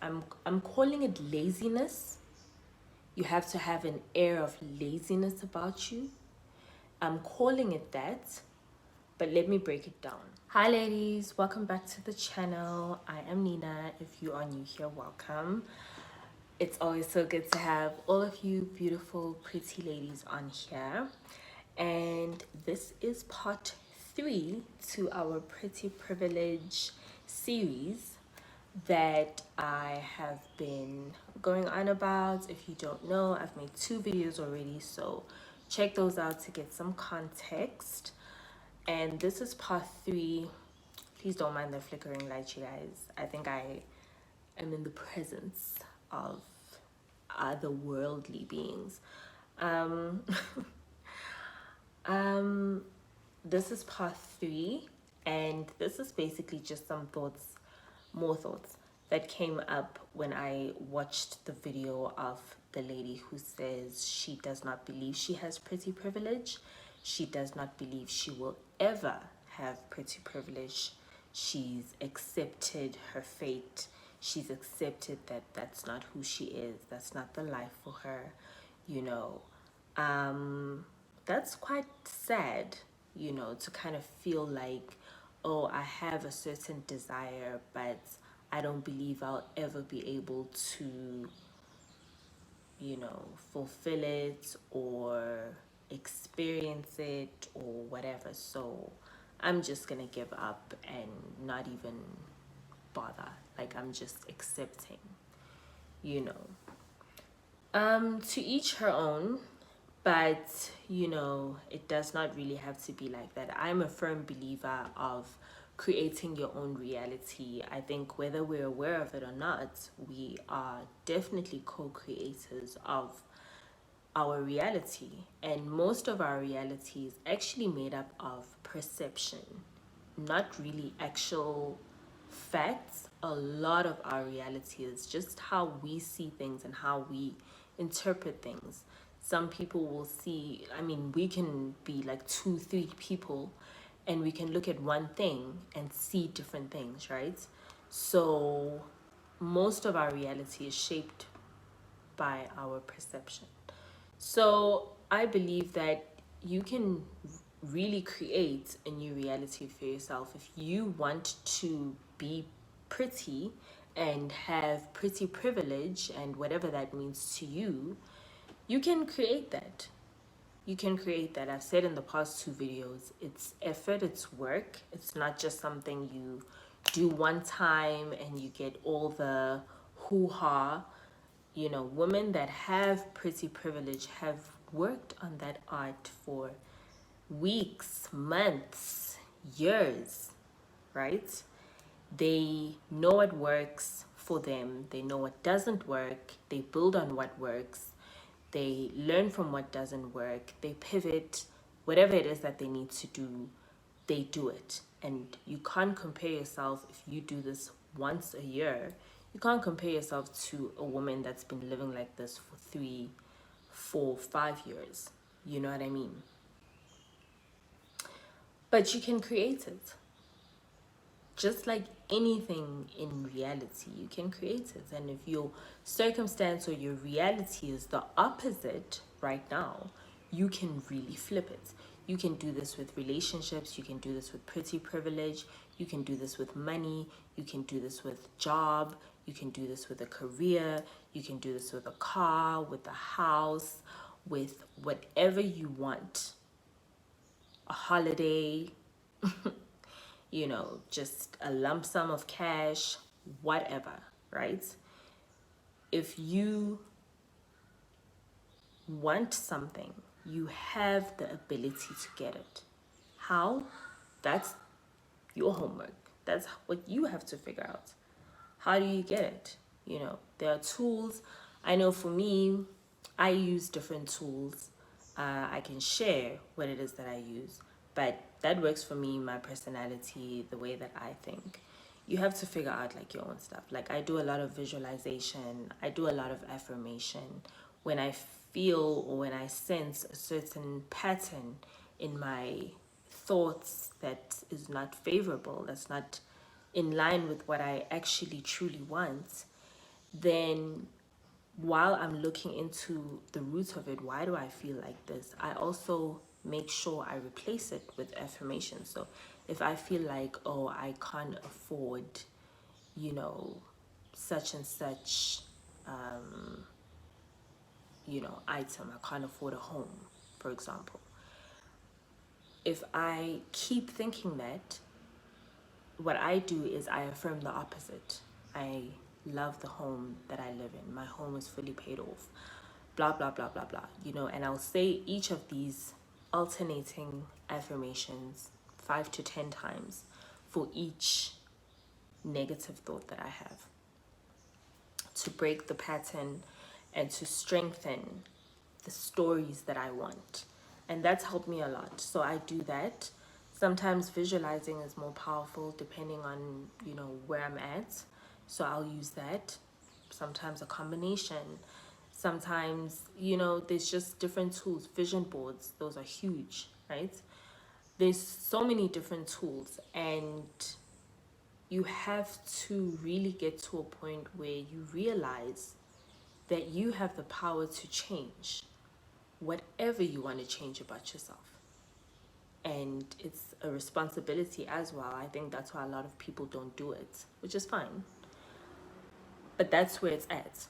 I'm calling it laziness. You have to have an air of laziness about you. I'm calling it that, but let me break it down. Hi ladies, welcome back to the channel. I am Nina. If you are new here, welcome. It's always so good to have all of you beautiful, pretty ladies on here. And this is part 3 to our Pretty Privilege series that I have been going on about. If you don't know, I've made 2 videos already, so check those out to get some context. And this is part 3. Please don't mind the flickering light, you guys. I think I am in the presence of otherworldly beings. Um, this is part 3, and this is basically just some thoughts, more thoughts that came up when I watched the video of the lady who says she does not believe she has pretty privilege. She does not believe she will ever have pretty privilege. She's accepted her fate. She's accepted that that's not who she is. That's not the life for her, you know. That's quite sad, you know, to kind of feel like, oh, I have a certain desire, but I don't believe I'll ever be able to, you know, fulfill it or experience it or whatever. So I'm just gonna give up and not even bother. Like, I'm just accepting, you know. To each her own, but you know, it does not really have to be like that. I'm a firm believer of creating your own reality. I think whether we're aware of it or not, we are definitely co-creators of our reality, and most of our reality is actually made up of perception, not really actual facts. A lot of our reality is just how we see things and how we interpret things. Some people will see, I mean, we can be like 2 3 people and we can look at one thing and see different things, right? So most of our reality is shaped by our perception. So I believe that you can really create a new reality for yourself if you want to be pretty and have pretty privilege and whatever that means to you. You can create that. You can create that. I've said in the past 2 videos, it's effort, it's work. It's not just something you do one time and you get all the hoo-ha. You know, women that have pretty privilege have worked on that art for weeks, months, years, right? They know what works for them, they know what doesn't work, they build on what works, they learn from what doesn't work, they pivot, whatever it is that they need to do, they do it. And you can't compare yourself if you do this once a year. You can't compare yourself to a woman that's been living like this for 3, 4, 5 years. You know what I mean? But you can create it. Just like anything in reality, you can create it. And if your circumstance or your reality is the opposite right now, you can really flip it. You can do this with relationships, you can do this with pretty privilege, you can do this with money, you can do this with job, you can do this with a career, you can do this with a car, with a house, with whatever you want. A holiday, you know, just a lump sum of cash, whatever, right? If you want something, you have the ability to get it. How? That's your homework. That's what you have to figure out. How do you get it? You know, there are tools. I know for me, I use different tools. I can share what it is that I use, but that works for me, my personality, the way that I think. You have to figure out like your own stuff. Like, I do a lot of visualization, I do a lot of affirmation. When I feel or when I sense a certain pattern in my thoughts that is not favorable, that's not in line with what I actually truly want, then while I'm looking into the root of it, why do I feel like this, I also make sure I replace it with affirmations. So if I feel like, oh, I can't afford, you know, such and such, item, I can't afford a home, for example. If I keep thinking that, what I do is I affirm the opposite. I love the home that I live in. My home is fully paid off. Blah, blah, blah, blah, blah. And I'll say each of these alternating affirmations 5 to 10 times for each negative thought that I have, to break the pattern and to strengthen the stories that I want. And that's helped me a lot. So I do that. Sometimes visualizing is more powerful depending on, where I'm at. So I'll use that. Sometimes a combination. Sometimes, there's just different tools. Vision boards, those are huge, right? There's so many different tools, and you have to really get to a point where you realize that you have the power to change whatever you want to change about yourself. And it's a responsibility as well. I think that's why a lot of people don't do it, which is fine. But that's where it's at.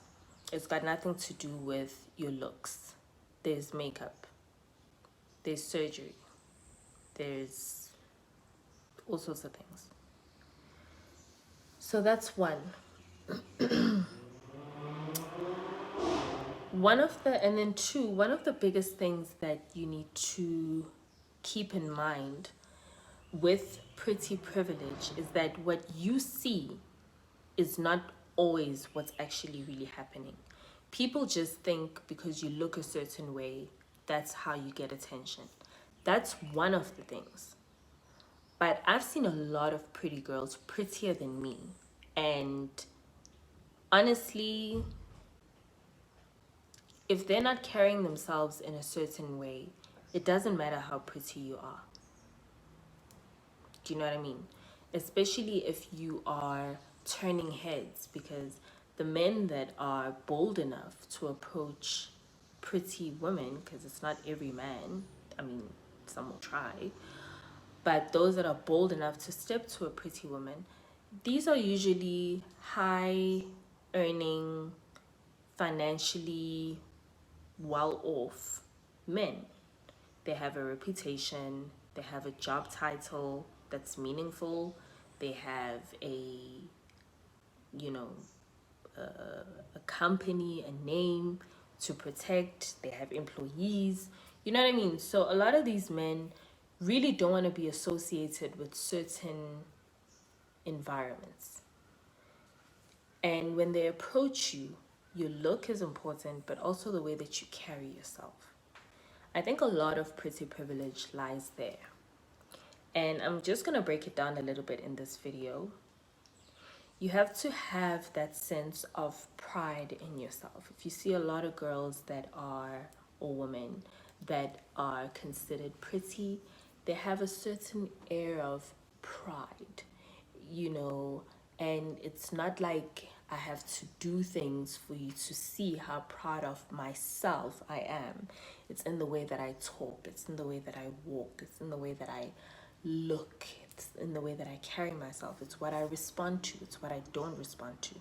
It's got nothing to do with your looks. There's makeup, there's surgery, there's all sorts of things. So that's one. And then two, one of the biggest things that you need to keep in mind with pretty privilege is that what you see is not always what's actually really happening. People just think because you look a certain way, that's how you get attention. That's one of the things. But I've seen a lot of pretty girls prettier than me. And honestly, if they're not carrying themselves in a certain way, it doesn't matter how pretty you are. Do you know what I mean? Especially if you are turning heads, because the men that are bold enough to approach pretty women, because it's not every man, I mean, some will try, but those that are bold enough to step to a pretty woman, these are usually high earning, financially well off men. They have a reputation, they have a job title that's meaningful, they have you know, a company, a name to protect, they have employees, you know what I mean? So a lot of these men really don't want to be associated with certain environments. And when they approach you, your look is important, but also the way that you carry yourself. I think a lot of pretty privilege lies there. And I'm just going to break it down a little bit in this video. You have to have that sense of pride in yourself. If you see a lot of girls that are, or women that are considered pretty, they have a certain air of pride, and it's not like I have to do things for you to see how proud of myself I am. It's in the way that I talk, it's in the way that I walk, it's in the way that I look, it's in the way that I carry myself, it's what I respond to, it's what I don't respond to.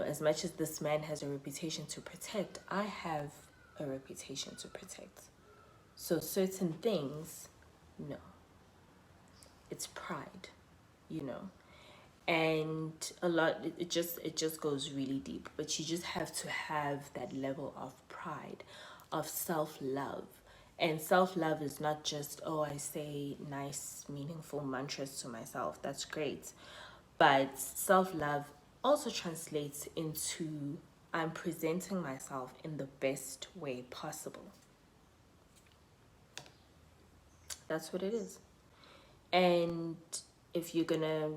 As much as this man has a reputation to protect, I have a reputation to protect. So certain things, no. It's pride, and a lot, it just goes really deep, but you just have to have that level of pride, of self-love. And self-love is not just, oh, I say nice meaningful mantras to myself, that's great, but self-love also translates into I'm presenting myself in the best way possible. That's what it is. And if you're gonna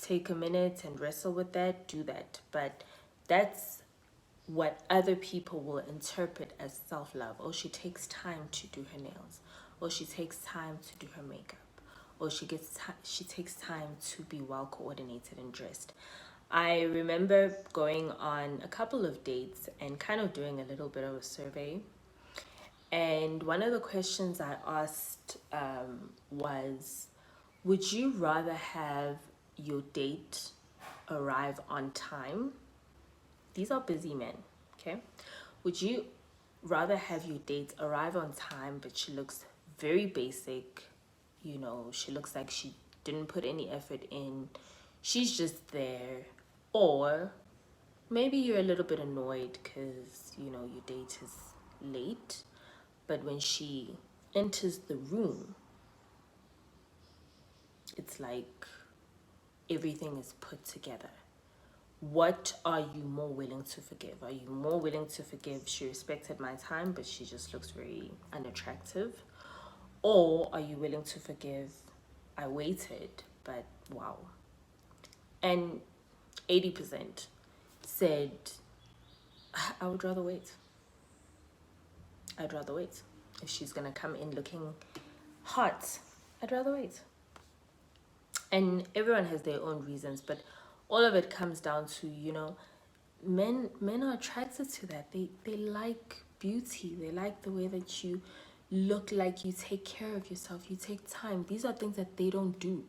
take a minute and wrestle with that, do that. But that's what other people will interpret as self-love. Oh, she takes time to do her nails. Or she takes time to do her makeup. Or she takes time to be well coordinated and dressed. I remember going on a couple of dates and kind of doing a little bit of a survey. And one of the questions I asked was, would you rather have your date arrive on time? These are busy men, okay? Would you rather have your date arrive on time, but she looks very basic? You know, she looks like she didn't put any effort in. She's just there. Or maybe you're a little bit annoyed because, you know, your date is late, but when she enters the room, it's like everything is put together. What are you more willing to forgive? Are you more willing to forgive she respected my time, but she just looks very unattractive? Or are you willing to forgive I waited, but wow? And 80% said, I would rather wait. I'd rather wait. If she's gonna come in looking hot, I'd rather wait. And everyone has their own reasons, but all of it comes down to, you know, men are attracted to that. They like beauty. They like the way that you look, like you take care of yourself, you take time. These are things that they don't do.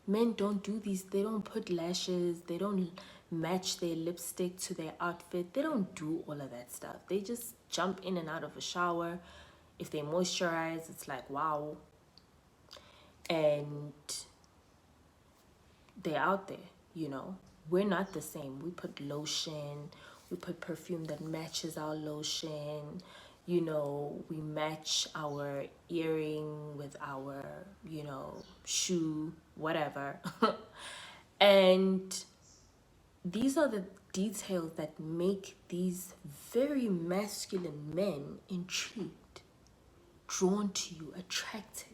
Men don't do these. They don't put lashes, they don't match their lipstick to their outfit. They don't do all of that stuff. They just jump in and out of a shower. If they moisturize, it's like wow. And they're out there, you know. We're not the same. We put lotion, we put perfume that matches our lotion, you know, we match our earring with our, you know, shoe, whatever. And these are the details that make these very masculine men intrigued, drawn to you, attracted.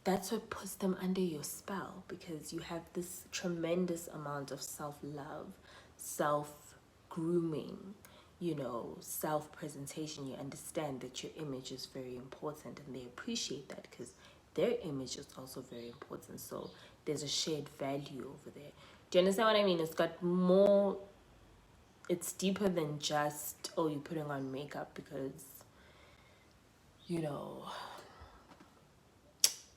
That's what puts them under your spell, because you have this tremendous amount of self-love, self-grooming, you know, self-presentation. You understand that your image is very important, and they appreciate that because their image is also very important. So there's a shared value over there. Do you understand what I mean? It's got more, it's deeper than just, oh, you're putting on makeup because, you know,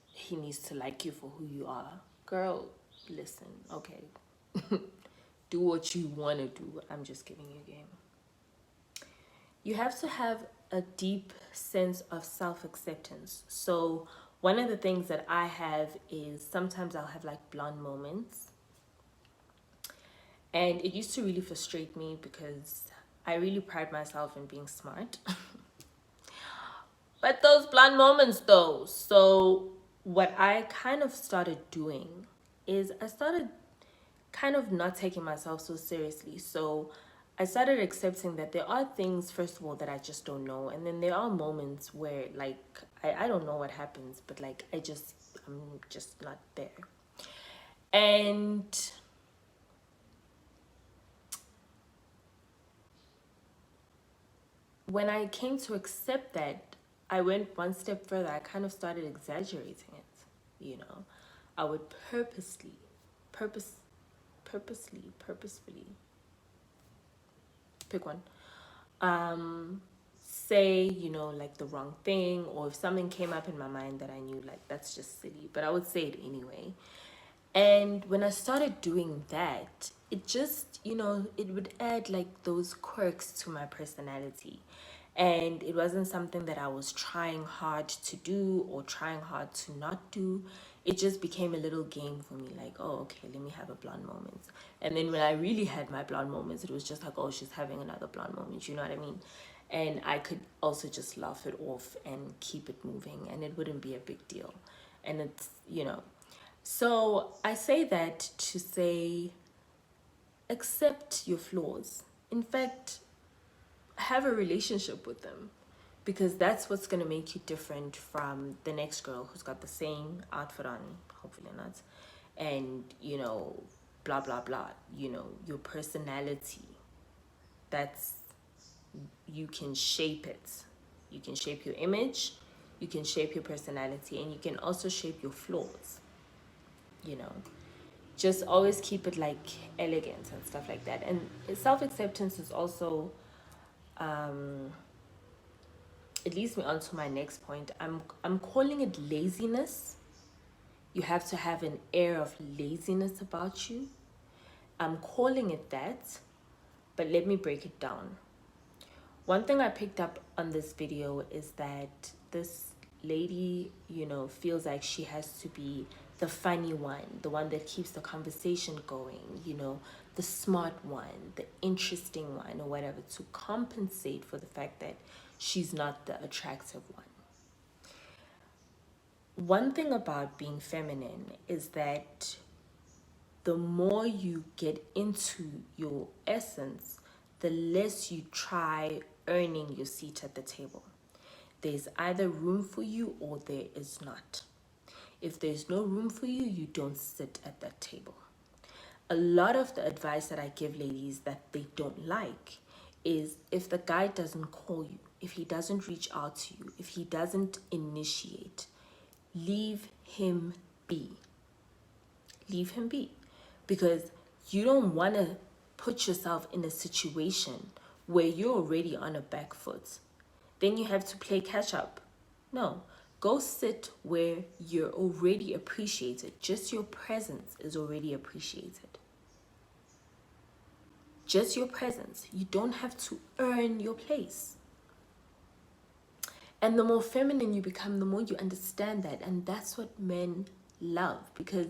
he needs to like you for who you are. Girl, listen, okay. Do what you want to do. I'm just giving you a game. You have to have a deep sense of self-acceptance. So one of the things that I have is sometimes I'll have like blonde moments. And it used to really frustrate me because I really pride myself in being smart. But those blonde moments though. So what I kind of started doing is I started kind of not taking myself so seriously. So I started accepting that there are things, first of all, that I just don't know. And then there are moments where like I don't know what happens, but like I'm just not there. And when I came to accept that, I went one step further. I kind of started exaggerating it, you know. I would purposefully, pick one, say, you know, like the wrong thing, or if something came up in my mind that I knew like that's just silly, but I would say it anyway. And when I started doing that, it just, you know, it would add like those quirks to my personality. And it wasn't something that I was trying hard to do or trying hard to not do. It just became a little game for me, like, oh, okay, let me have a blonde moment. And then when I really had my blonde moments, it was just like, oh, she's having another blonde moment, you know what I mean? And I could also just laugh it off and keep it moving, and it wouldn't be a big deal. And it's, you know, so I say that to say, accept your flaws. In fact, have a relationship with them, because that's what's going to make you different from the next girl who's got the same outfit on, hopefully not, and, you know, blah, blah, blah. You know, your personality, that's, you can shape it. You can shape your image, you can shape your personality, and you can also shape your flaws, you know. just always keep it like elegant and stuff like that. And self-acceptance is also, it leads me on to my next point. I'm calling it laziness. You have to have an air of laziness about you. I'm calling it that, but let me break it down. One thing I picked up on this video is that this lady, feels like she has to be the funny one, the one that keeps the conversation going, the smart one, the interesting one, or whatever, to compensate for the fact that she's not the attractive one. One thing about being feminine is that the more you get into your essence, the less you try earning your seat at the table. There's either room for you or there is not. If there's no room for you, you don't sit at that table. A lot of the advice that I give ladies that they don't like is, if the guy doesn't call you, if he doesn't reach out to you, if he doesn't initiate, leave him be. Leave him be. Because you don't want to put yourself in a situation where you're already on a back foot. Then you have to play catch up. No, go sit where you're already appreciated. Just your presence is already appreciated. Just your presence. You don't have to earn your place. And the more feminine you become, the more you understand that. And that's what men love. Because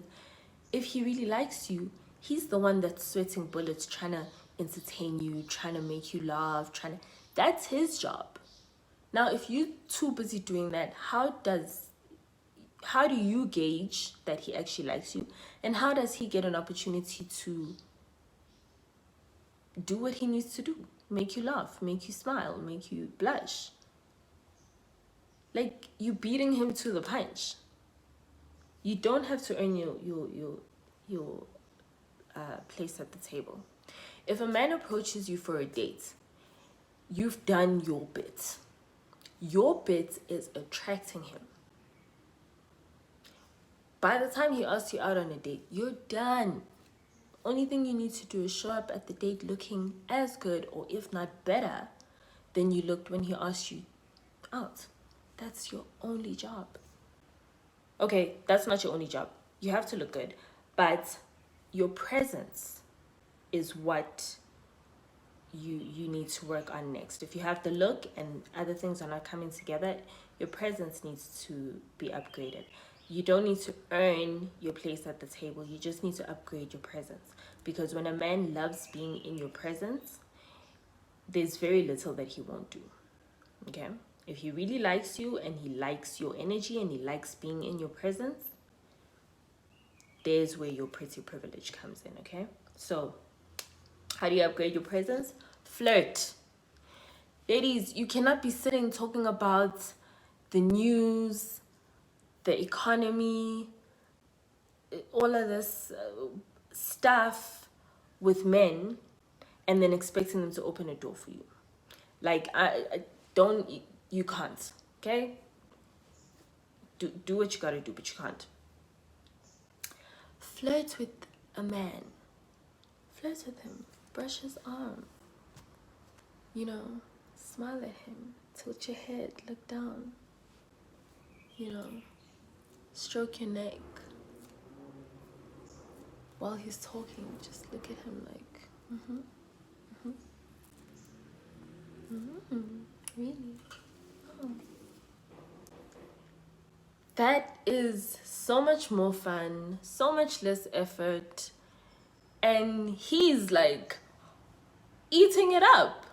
if he really likes you, he's the one that's sweating bullets, trying to entertain you, trying to make you laugh, that's his job. Now, if you're too busy doing that, how do you gauge that he actually likes you? And how does he get an opportunity to do what he needs to do? Make you laugh, make you smile, make you blush. Like, you beating him to the punch. You don't have to earn your place at the table. If a man approaches you for a date, you've done your bit. Your bit is attracting him. By the time he asks you out on a date, you're done. Only thing you need to do is show up at the date looking as good, or if not better, than you looked when he asked you out. That's your only job. Okay, that's not your only job. You have to look good, but your presence is what you need to work on next. If you have the look and other things are not coming together, your presence needs to be upgraded. You don't need to earn your place at the table. You just need to upgrade your presence. Because when a man loves being in your presence, there's very little that he won't do. Okay? If he really likes you and he likes your energy and he likes being in your presence, there's where your pretty privilege comes in. Okay? So, how do you upgrade your presence? Flirt. Ladies, you cannot be sitting talking about the news, the economy, all of this stuff with men, and then expecting them to open a door for you. Like, you can't, okay? Do what you gotta do, but you can't. Flirt with a man. Flirt with him. Brush his arm. Smile at him. Tilt your head. Look down. Stroke your neck. While he's talking, just look at him like, really? Oh. That is so much more fun, so much less effort, and he's like eating it up.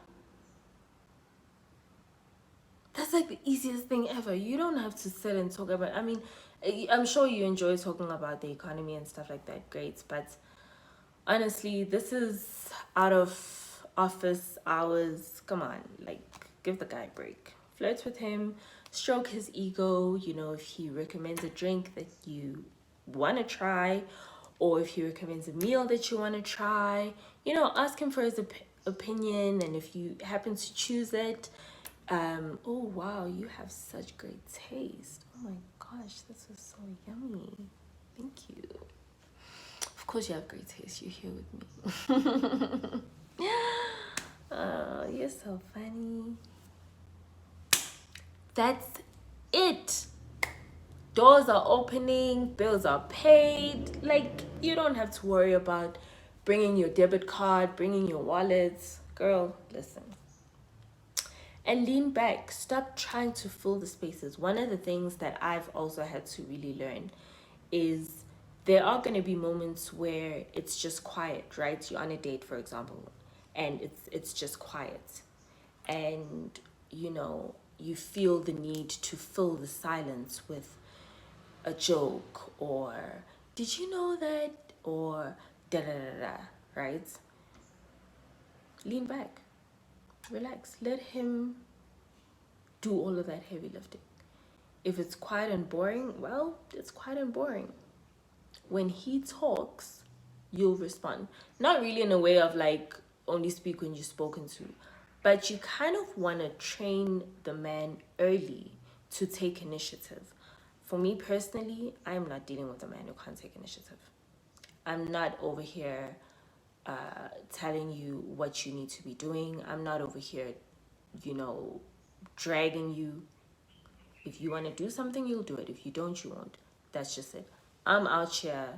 That's like the easiest thing ever. You don't have to sit and talk about, I'm sure you enjoy talking about the economy and stuff like that, great, but honestly, this is out of office hours. Come on, like, give the guy a break. Flirt with him, stroke his ego, if he recommends a drink that you want to try, or if he recommends a meal that you want to try, ask him for his opinion, and if you happen to choose it, oh wow, you have such great taste. Oh my gosh, this is so yummy. Thank you. Of course you have great taste. You're here with me. Oh, you're so funny. That's it. Doors are opening, bills are paid. Like, you don't have to worry about bringing your debit card, bringing your wallets. Girl, listen. And lean back. Stop trying to fill the spaces. One of the things that I've also had to really learn is there are going to be moments where it's just quiet, right? You're on a date, for example, and it's just quiet. And, you know, you feel the need to fill the silence with a joke or did you know that or da da da da, right? Lean back, relax, let him do all of that heavy lifting. If it's quiet and boring, well, it's quiet and boring. When he talks, you'll respond. Not really in a way of like only speak when you're spoken to, but you kind of want to train the man early to take initiative. For me personally, I'm not dealing with a man who can't take initiative. I'm not over here telling you what you need to be doing. I'm not over here, you know, dragging you. If you want to do something, you'll do it. If you don't, you won't. That's just it. I'm out here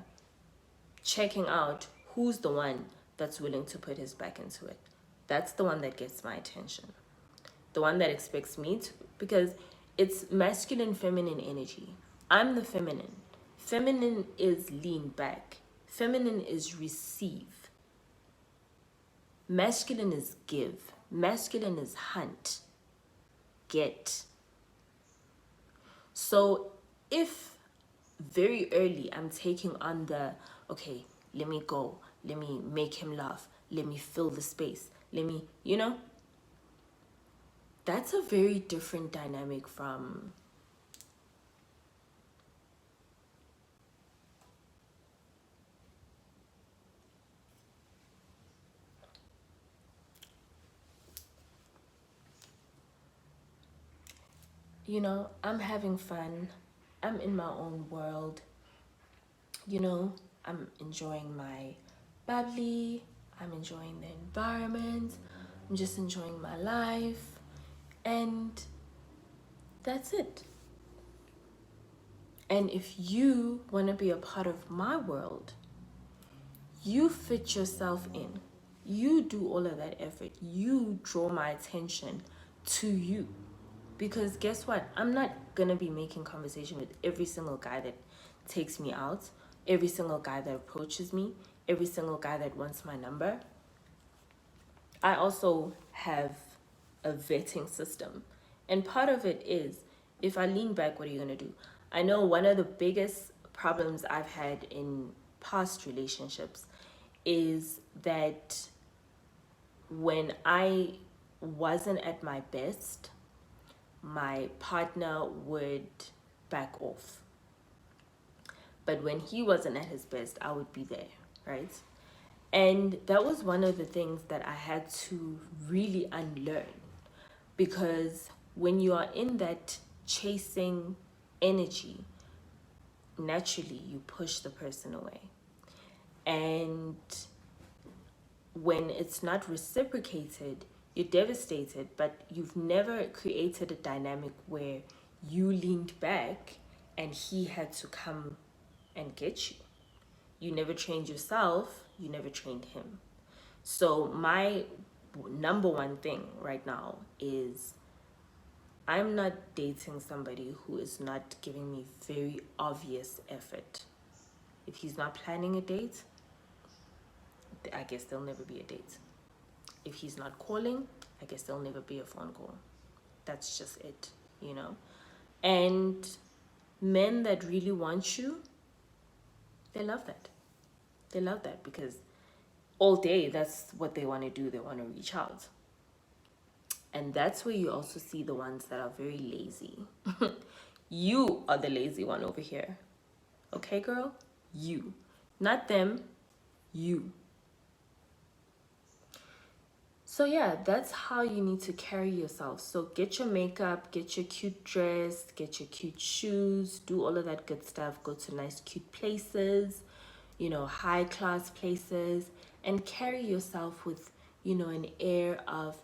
checking out who's the one that's willing to put his back into it. That's the one that gets my attention. The one that expects me to, because it's masculine, feminine energy. I'm the feminine. Feminine is lean back. Feminine is receive. Masculine is give. Masculine is hunt. Get. So if very early I'm taking on the, okay, let me go, let me make him laugh, let me fill the space, let me, you know, that's a very different dynamic from you know, I'm having fun, I'm in my own world, you know, I'm enjoying my bubbly, I'm enjoying the environment, I'm just enjoying my life, and that's it. And if you want to be a part of my world, you fit yourself in. You do all of that effort. You draw my attention to you. Because guess what? I'm not going to be making conversation with every single guy that takes me out, every single guy that approaches me, every single guy that wants my number. I also have a vetting system. And part of it is, if I lean back, what are you going to do? I know one of the biggest problems I've had in past relationships is that when I wasn't at my best, my partner would back off. But when he wasn't at his best, I would be there, right? And that was one of the things that I had to really unlearn, because when you are in that chasing energy, naturally you push the person away. And when it's not reciprocated, you're devastated, but you've never created a dynamic where you leaned back and he had to come and get you. You never trained yourself, you never trained him. So my number one thing right now is I'm not dating somebody who is not giving me very obvious effort. If he's not planning a date, I guess there'll never be a date. If he's not calling, I guess there'll never be a phone call. That's just it, you know? And men that really want you, they love that. They love that because all day, that's what they want to do. They want to reach out. And that's where you also see the ones that are very lazy. You are the lazy one over here. Okay, girl? You. Not them, you. So yeah, that's how you need to carry yourself. So get your makeup, get your cute dress, get your cute shoes, do all of that good stuff. Go to nice cute places. high class places, and carry yourself with, an air of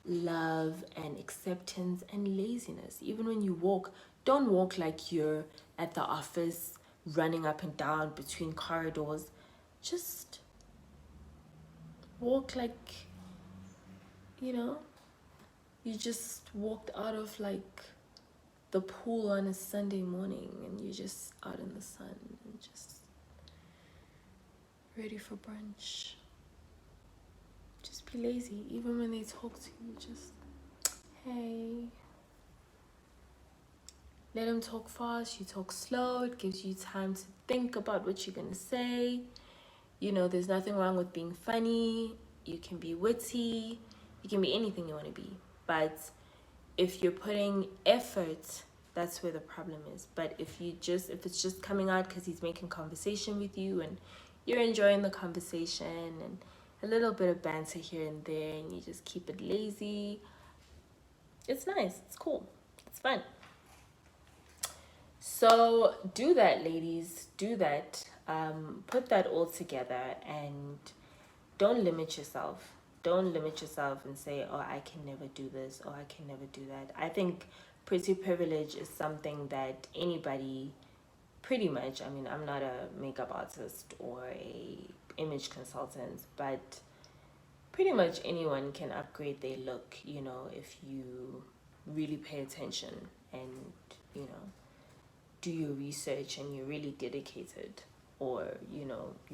love and acceptance and laziness. Even when you walk, don't walk like you're at the office running up and down between corridors. Just walk like, you know, you just walked out of like the pool on a Sunday morning and you're just out in the sun and just ready for brunch. Just be lazy. Even when they talk to you, just, hey. Let them talk fast, you talk slow. It gives you time to think about what you're going to say. There's nothing wrong with being funny. You can be witty. You can be anything you want to be. But if you're putting effort, that's where the problem is. But if it's just coming out because he's making conversation with you and you're enjoying the conversation and a little bit of banter here and there and you just keep it lazy, it's nice. It's cool. It's fun. So do that, ladies. Do that. Put that all together and don't limit yourself. Don't limit yourself and say, oh, I can never do this or I can never do that. I think pretty privilege is something that anybody, pretty much, I mean, I'm not a makeup artist or a image consultant, but pretty much anyone can upgrade their look, if you really pay attention and, do your research and you're really dedicated, or you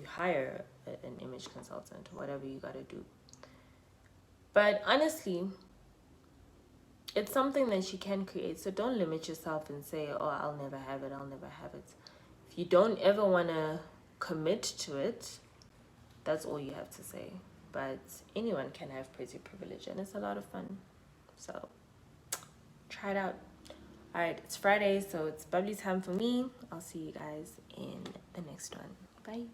hire an image consultant, whatever you got to do. But honestly, it's something that you can create, so don't limit yourself and say, oh, I'll never have it. If you don't ever want to commit to it, that's all you have to say. But anyone can have pretty privilege and it's a lot of fun, so try it out. All right, it's Friday, so it's bubbly time for me. I'll see you guys in the next one. Bye.